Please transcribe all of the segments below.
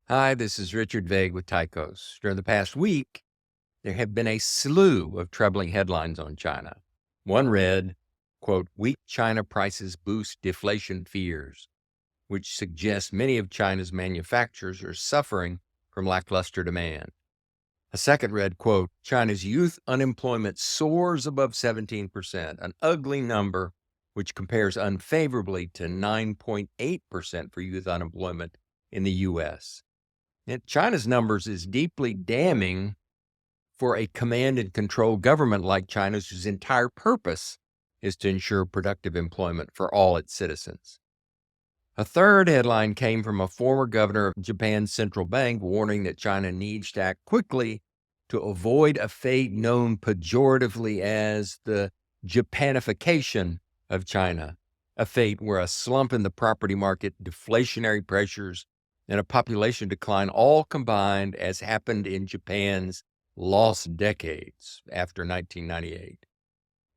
Hi, this is Richard Vague with Tychos. During the past week, there have been a slew of troubling headlines on China. One read, quote, "Weak China prices boost deflation fears," which suggests many of China's manufacturers are suffering from lackluster demand. A second read, quote, "China's youth unemployment soars above 17%, an ugly number which compares unfavorably to 9.8% for youth unemployment in the U.S. China's numbers is deeply damning for a command and control government like China's, whose entire purpose is to ensure productive employment for all its citizens. A third headline came from a former governor of Japan's central bank warning that China needs to act quickly to avoid a fate known pejoratively as the Japanification of China, a fate where a slump in the property market, deflationary pressures, and a population decline all combined, as happened in Japan's lost decades after 1998.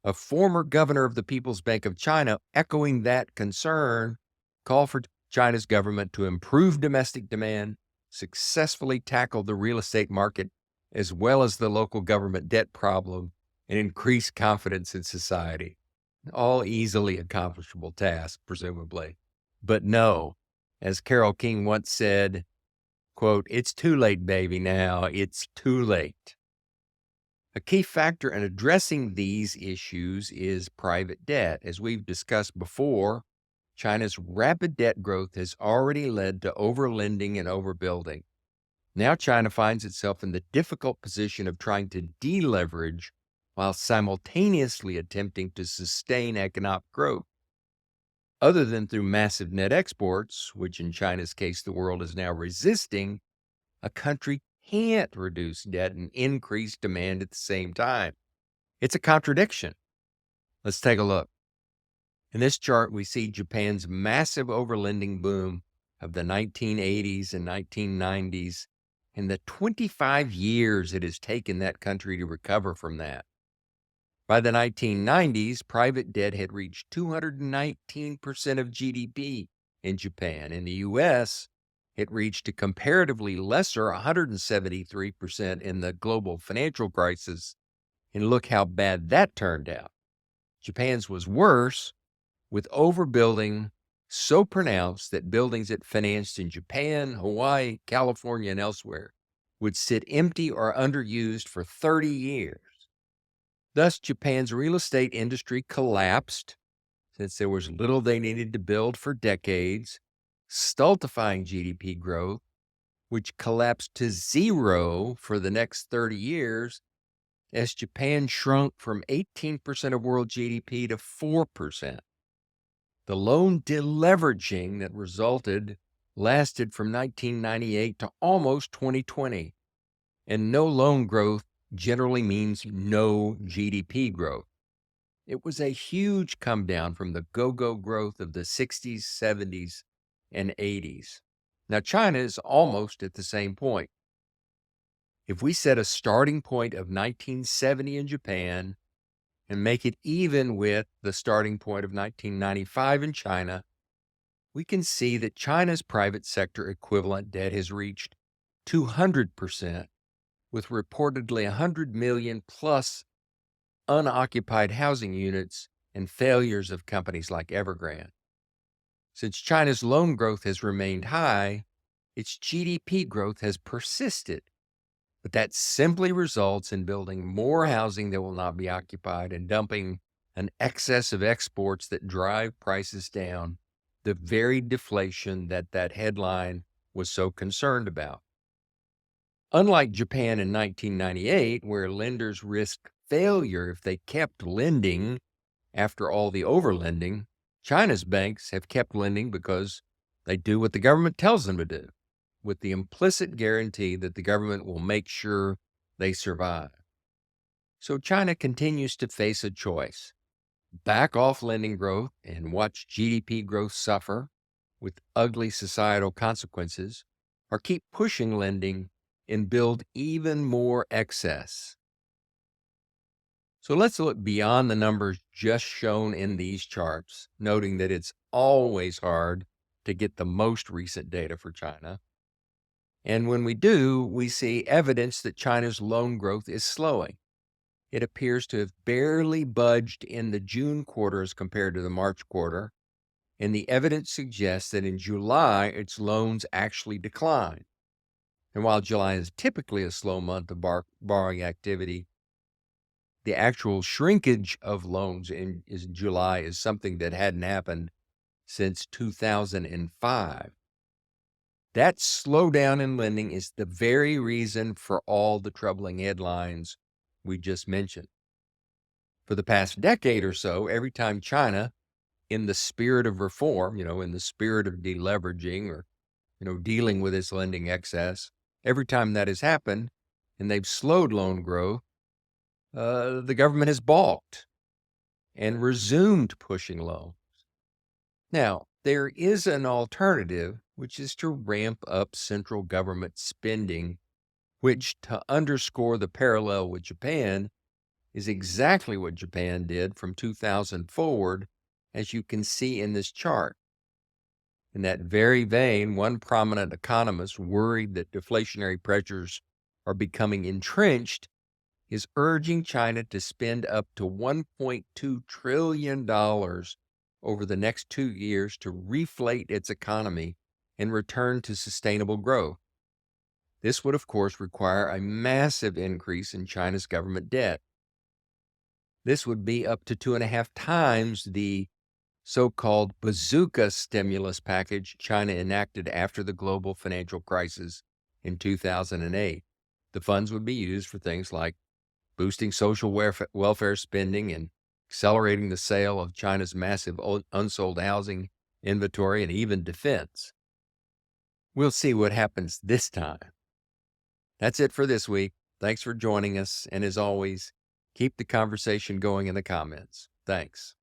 A former governor of the People's Bank of China, echoing that concern, called for China's government to improve domestic demand, successfully tackle the real estate market, as well as the local government debt problem, and increase confidence in society. All easily accomplishable tasks, presumably. But no, as Carole King once said, quote, "It's too late, baby, now. It's too late." A key factor in addressing these issues is private debt. As we've discussed before, China's rapid debt growth has already led to overlending and overbuilding. Now China finds itself in the difficult position of trying to deleverage while simultaneously attempting to sustain economic growth. Other than through massive net exports, which in China's case the world is now resisting, a country can't reduce debt and increase demand at the same time. It's a contradiction. Let's take a look. In this chart, we see Japan's massive overlending boom of the 1980s and 1990s and the 25 years it has taken that country to recover from that. By the 1990s, private debt had reached 219% of GDP in Japan. In the U.S., it reached a comparatively lesser 173% in the global financial crisis. And look how bad that turned out. Japan's was worse, with overbuilding so pronounced that buildings it financed in Japan, Hawaii, California, and elsewhere would sit empty or underused for 30 years. Thus, Japan's real estate industry collapsed since there was little they needed to build for decades, stultifying GDP growth, which collapsed to zero for the next 30 years as Japan shrunk from 18% of world GDP to 4%. The loan deleveraging that resulted lasted from 1998 to almost 2020, and no loan growth generally means no GDP growth. It was a huge come down from the go-go growth of the 60s, 70s, and 80s. Now, China is almost at the same point. If we set a starting point of 1970 in Japan and make it even with the starting point of 1995 in China, we can see that China's private sector equivalent debt has reached 200%, with reportedly 100 million plus unoccupied housing units and failures of companies like Evergrande. Since China's loan growth has remained high, its GDP growth has persisted. But that simply results in building more housing that will not be occupied and dumping an excess of exports that drive prices down, the very deflation that headline was so concerned about. Unlike Japan in 1998, where lenders risked failure if they kept lending after all the overlending, China's banks have kept lending because they do what the government tells them to do, with the implicit guarantee that the government will make sure they survive. So China continues to face a choice: back off lending growth and watch GDP growth suffer with ugly societal consequences, or keep pushing lending and build even more excess. So let's look beyond the numbers just shown in these charts, noting that it's always hard to get the most recent data for China. And when we do, we see evidence that China's loan growth is slowing. It appears to have barely budged in the June quarter as compared to the March quarter, and the evidence suggests that in July, its loans actually declined. And while July is typically a slow month of borrowing activity, the actual shrinkage of loans in July is something that hadn't happened since 2005. That slowdown in lending is the very reason for all the troubling headlines we just mentioned. For the past decade or so, every time China, in the spirit of reform, in the spirit of deleveraging or, dealing with its lending excess, every time that has happened and they've slowed loan growth, the government has balked and resumed pushing loans. Now, there is an alternative, which is to ramp up central government spending, which, to underscore the parallel with Japan, is exactly what Japan did from 2000 forward, as you can see in this chart. In that very vein, one prominent economist worried that deflationary pressures are becoming entrenched is urging China to spend up to $1.2 trillion over the next 2 years to reflate its economy and return to sustainable growth. This would, of course, require a massive increase in China's government debt. This would be up to 2.5 times the so-called bazooka stimulus package China enacted after the global financial crisis in 2008. The funds would be used for things like boosting social welfare spending and accelerating the sale of China's massive unsold housing inventory and even defense. We'll see what happens this time. That's it for this week. Thanks for joining us. And as always, keep the conversation going in the comments. Thanks.